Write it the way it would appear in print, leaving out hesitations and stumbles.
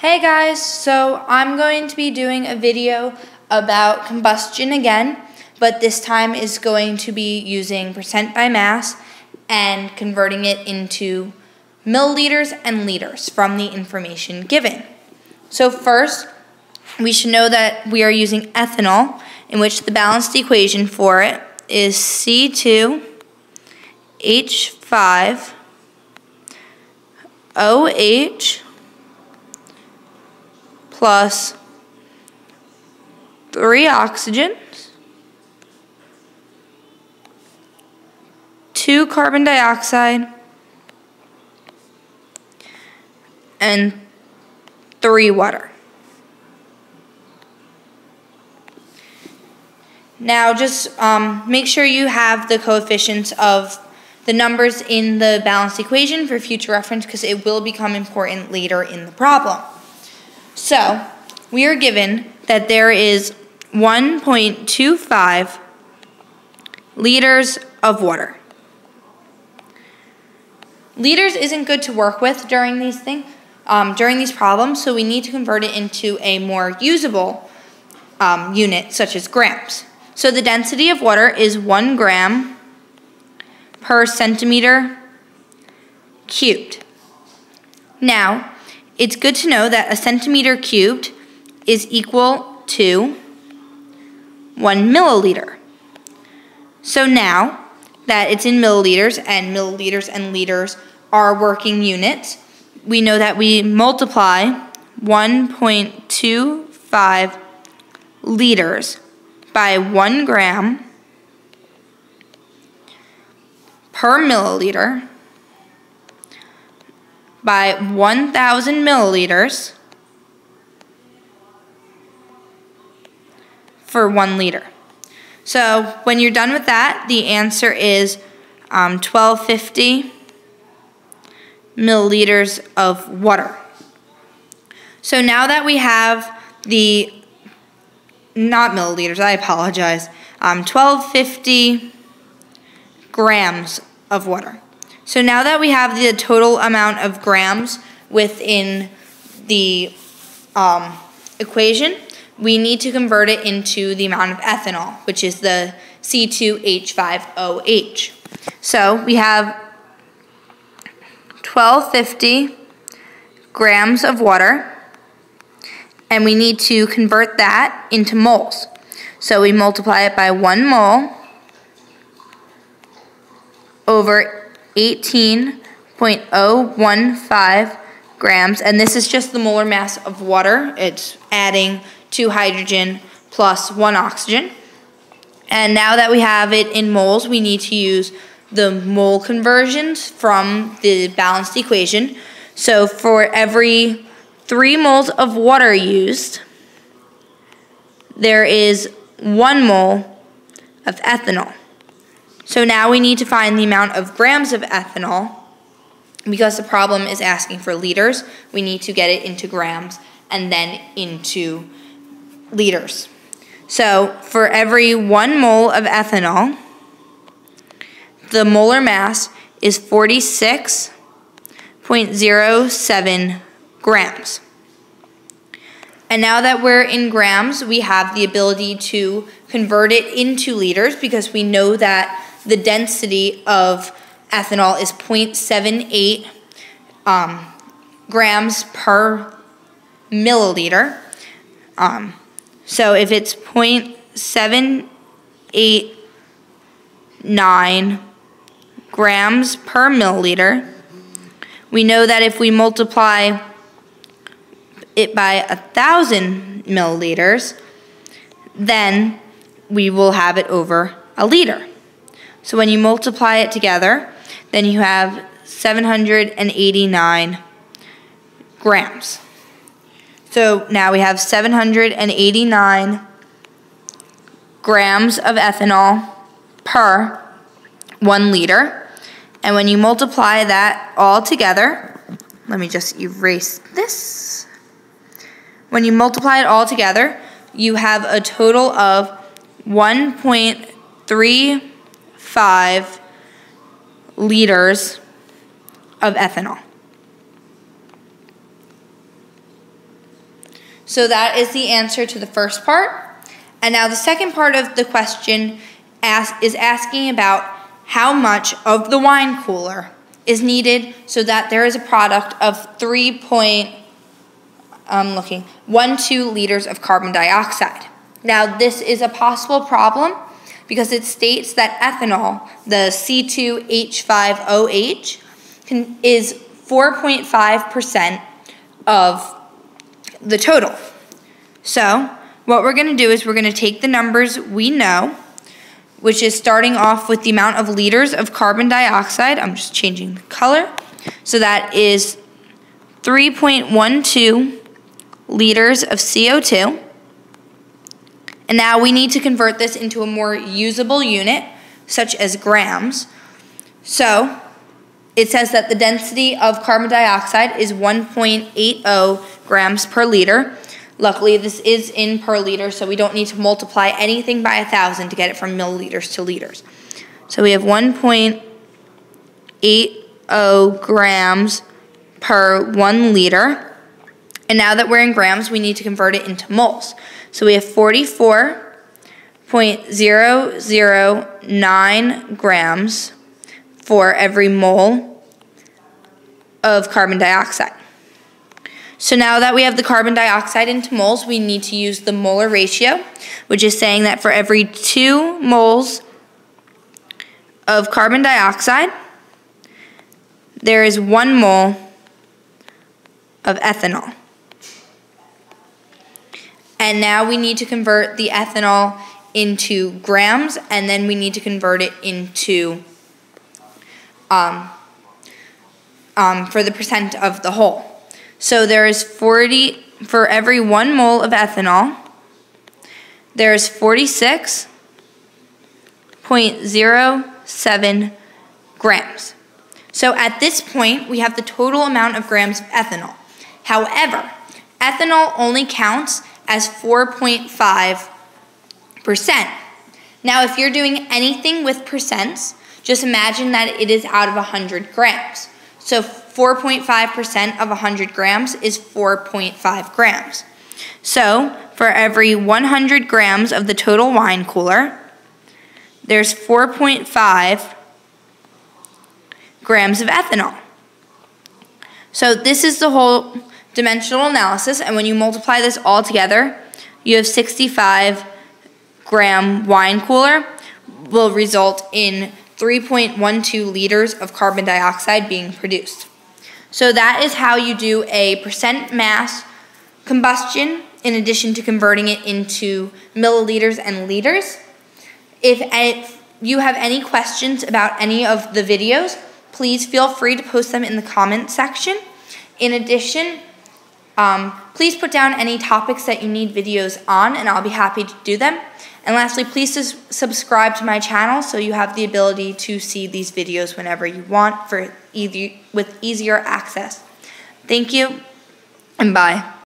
Hey guys, so I'm going to be doing a video about combustion again, but this time is going to be using percent by mass and converting it into milliliters and liters from the information given. So first, we should know that we are using ethanol, in which the balanced equation for it is C2H5OH plus 3 oxygens, 2 carbon dioxide, and 3 water. Now just make sure you have the coefficients of the numbers in the balanced equation for future reference, because it will become important later in the problem. So, we are given that there is 1.25 liters of water. Liters isn't good to work with during these problems, so we need to convert it into a more usable unit, such as grams. So the density of water is 1 gram per centimeter cubed. Now, it's good to know that a centimeter cubed is equal to 1 milliliter. So now that it's in milliliters and liters are working units, we know that we multiply 1.25 liters by 1 gram per milliliter by 1,000 milliliters for 1 liter. So when you're done with that, the answer is 1250 milliliters of water. So now that we have not milliliters, I apologize, 1250 grams of water. So now that we have the total amount of grams within the equation, we need to convert it into the amount of ethanol, which is the C2H5OH. So we have 1250 grams of water, and we need to convert that into moles. So we multiply it by 1 mole over 18.015 grams, and this is just the molar mass of water. It's adding 2 hydrogen plus 1 oxygen. And now that we have it in moles, we need to use the mole conversions from the balanced equation. So for every 3 moles of water used, there is 1 mole of ethanol. So now we need to find the amount of grams of ethanol. Because the problem is asking for liters, we need to get it into grams and then into liters. So for every 1 mole of ethanol, the molar mass is 46.07 grams. And now that we're in grams, we have the ability to convert it into liters, because we know that the density of ethanol is 0.78 grams per milliliter. So if it's 0.789 grams per milliliter, we know that if we multiply it by 1,000 milliliters, then we will have it over a liter. So when you multiply it together, then you have 789 grams. So now we have 789 grams of ethanol per 1 liter. And when you multiply that all together, let me just erase this. When you multiply it all together, you have a total of 1.35 liters of ethanol. So that is the answer to the first part. And now the second part of the question is asking about how much of the wine cooler is needed so that there is a product of 3.12 liters of carbon dioxide. Now this is a possible problem because it states that ethanol, the C2H5OH, is 4.5% of the total. So what we're going to do is we're going to take the numbers we know, which is starting off with the amount of liters of carbon dioxide. I'm just changing the color. So that is 3.12 liters of CO2. And now we need to convert this into a more usable unit, such as grams. So it says that the density of carbon dioxide is 1.80 grams per liter. Luckily, this is in per liter, so we don't need to multiply anything by 1,000 to get it from milliliters to liters. So we have 1.80 grams per 1 liter. And now that we're in grams, we need to convert it into moles. So we have 44.009 grams for every mole of carbon dioxide. So now that we have the carbon dioxide into moles, we need to use the molar ratio, which is saying that for every 2 moles of carbon dioxide, there is 1 mole of ethanol. And now we need to convert the ethanol into grams, and then we need to convert it into for the percent of the whole. So there is for every 1 mole of ethanol, there is 46.07 grams. So at this point, we have the total amount of grams of ethanol. However, ethanol only counts as 4.5%. Now, if you're doing anything with percents, just imagine that it is out of 100 grams. So 4.5% of 100 grams is 4.5 grams. So for every 100 grams of the total wine cooler, there's 4.5 grams of ethanol. So this is the whole dimensional analysis, and when you multiply this all together, you have 65-gram wine cooler will result in 3.12 liters of carbon dioxide being produced. So that is how you do a percent mass combustion in addition to converting it into milliliters and liters. If you have any questions about any of the videos, please feel free to post them in the comment section. In addition, please put down any topics that you need videos on, and I'll be happy to do them. And lastly, please subscribe to my channel so you have the ability to see these videos whenever you want with easier access. Thank you, and bye.